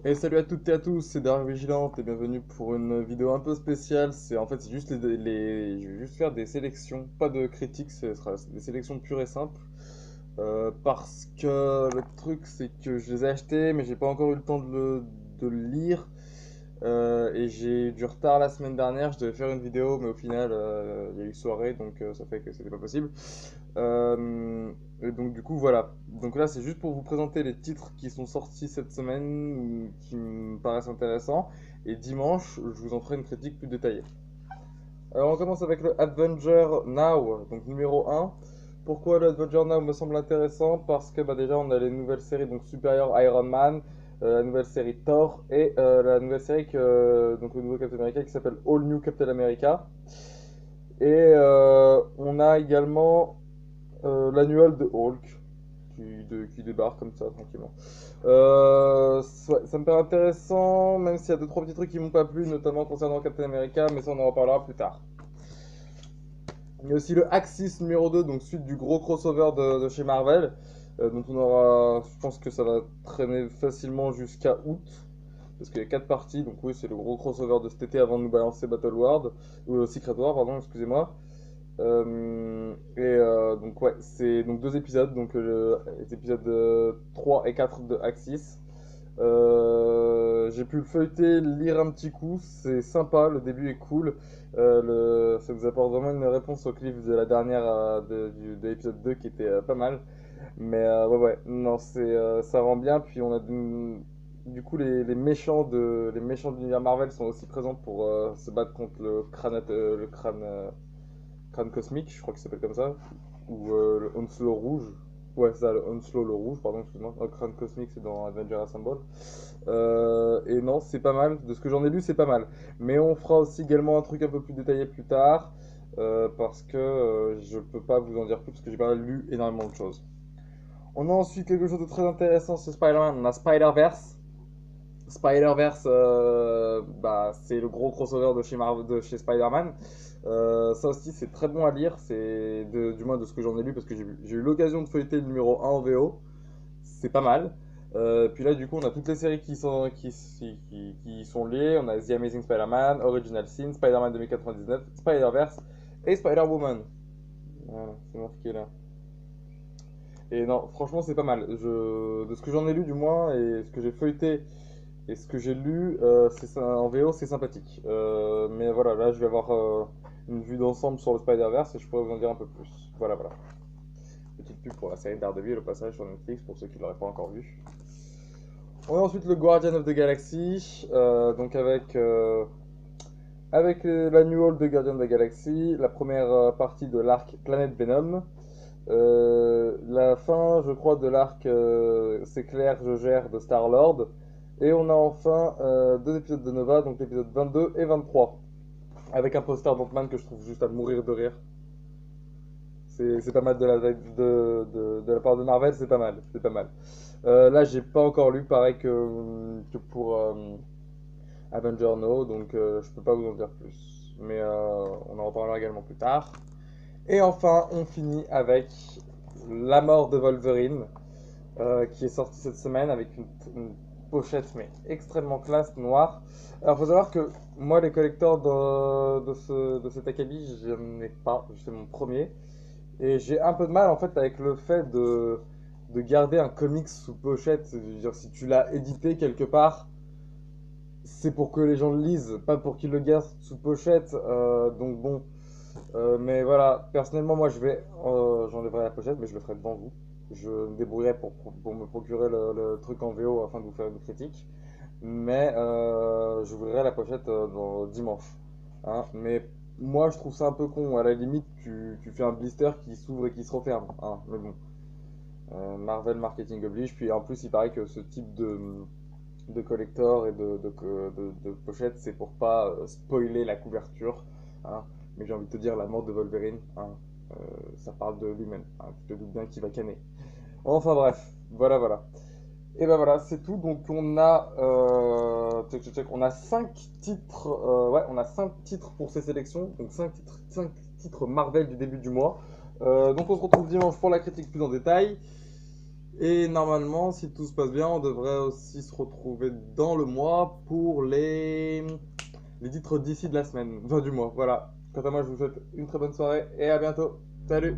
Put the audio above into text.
Et salut à toutes et à tous, c'est Dark Vigilante et bienvenue pour une vidéo un peu spéciale. C'est juste je vais juste faire des sélections, pas de critiques, ce sera des sélections pures et simples. Parce que le truc c'est que je les ai achetés mais j'ai pas encore eu le temps de le lire. Et j'ai eu du retard la semaine dernière, je devais faire une vidéo mais au final il y a eu soirée donc ça fait que c'était pas possible. Et donc du coup voilà. Donc là c'est juste pour vous présenter les titres qui sont sortis cette semaine, qui me paraissent intéressants. Et dimanche je vous en ferai une critique plus détaillée. Alors on commence avec le Avenger Now, donc numéro 1. Pourquoi le Avenger Now me semble intéressant? Parce que bah, déjà on a les nouvelles séries, donc Superior Iron Man, la nouvelle série Thor et la nouvelle série donc le nouveau Captain America qui s'appelle All New Captain America. Et on a également l'annual de Hulk qui débarque comme ça tranquillement. Ça me paraît intéressant, même s'il y a deux trois petits trucs qui m'ont pas plu, notamment concernant Captain America, mais ça on en reparlera plus tard. Il y a aussi le Axis numéro 2, donc suite du gros crossover de chez Marvel. Donc on aura, je pense que ça va traîner facilement jusqu'à août. Parce qu'il y a 4 parties, donc oui, c'est le gros crossover de cet été avant de nous balancer Battle World, ou Secret War, pardon, excusez-moi. Donc ouais, c'est donc deux épisodes, donc les épisodes 3 et 4 de Axis. J'ai pu le feuilleter, lire un petit coup, c'est sympa, le début est cool. Ça nous apporte vraiment une réponse au cliff de la dernière de l'épisode 2 qui était pas mal. Mais ouais, non, ça rend bien. Puis on a du coup les méchants de l'univers Marvel sont aussi présents pour se battre contre crâne cosmique, je crois qu'il s'appelle comme ça, ou le Onslow rouge. Ouais, c'est ça, le Onslow le rouge, pardon, excuse-moi. Le crâne cosmique, c'est dans Avenger Assemble. Et non, c'est pas mal. De ce que j'en ai lu, c'est pas mal. Mais on fera aussi également un truc un peu plus détaillé plus tard, parce que je peux pas vous en dire plus, parce que j'ai pas lu énormément de choses. On a ensuite quelque chose de très intéressant sur Spider-Man. On a Spider-Verse. Spider-Verse, bah, c'est le gros crossover de chez Spider-Man. Ça aussi, c'est très bon à lire, du moins de ce que j'en ai lu, parce que j'ai eu l'occasion de feuilleter le numéro 1 en VO. C'est pas mal. Puis là, du coup, on a toutes les séries qui sont liées. On a The Amazing Spider-Man, Original Sin, Spider-Man 2099, Spider-Verse et Spider-Woman. Voilà, c'est marqué là. Et non, franchement, c'est pas mal. De ce que j'en ai lu, du moins, et ce que j'ai feuilleté et ce que j'ai lu, en VO, c'est sympathique. Mais voilà, là, je vais avoir une vue d'ensemble sur le Spider-Verse et je pourrais vous en dire un peu plus. Voilà, voilà. Petite pub pour la série Daredevil au passage sur Netflix pour ceux qui ne l'auraient pas encore vu. On a ensuite le Guardian of the Galaxy, donc avec l'annual de Guardian of the Galaxy, la première partie de l'arc Planète Venom. La fin, je crois, de l'arc C'est clair, je gère de Star-Lord. Et on a enfin deux épisodes de Nova, donc l'épisode 22 et 23. Avec un poster d'Ant-Man que je trouve juste à mourir de rire. C'est pas mal de la part de Marvel, c'est pas mal. C'est pas mal. Là, j'ai pas encore lu, pareil que pour Avenger No, donc je peux pas vous en dire plus. Mais on en reparlera également plus tard. Et enfin, on finit avec La mort de Wolverine, qui est sorti cette semaine avec une pochette mais extrêmement classe, noire. Alors, faut savoir que moi, les collecteurs de cet acabit, je n'en ai pas, c'est mon premier. Et j'ai un peu de mal en fait avec le fait de garder un comics sous pochette. Je veux dire, si tu l'as édité quelque part, c'est pour que les gens le lisent, pas pour qu'ils le gardent sous pochette. Donc bon, mais voilà, personnellement, moi j'enlèverai la pochette, mais je le ferai devant vous. Je me débrouillerai pour me procurer le truc en VO afin de vous faire une critique. Mais j'ouvrirai la pochette dimanche. Hein. Mais moi je trouve ça un peu con. À la limite, tu fais un blister qui s'ouvre et qui se referme. Hein. Mais bon, Marvel marketing oblige. Puis en plus, il paraît que ce type de collector et de pochette, c'est pour pas spoiler la couverture. Hein. Mais j'ai envie de te dire, la mort de Wolverine, hein, ça parle de lui-même. Hein. Tu te doutes bien qu'il va canner. Enfin bref, voilà, voilà. Et ben voilà, c'est tout. Donc on a 5 titres, ouais, on a 5 titres pour ces sélections. Donc 5 titres Marvel du début du mois. Donc on se retrouve dimanche pour la critique plus en détail. Et normalement, si tout se passe bien, on devrait aussi se retrouver dans le mois pour les titres d'ici de la semaine, enfin du mois, voilà. Quant à moi, je vous souhaite une très bonne soirée et à bientôt. Salut!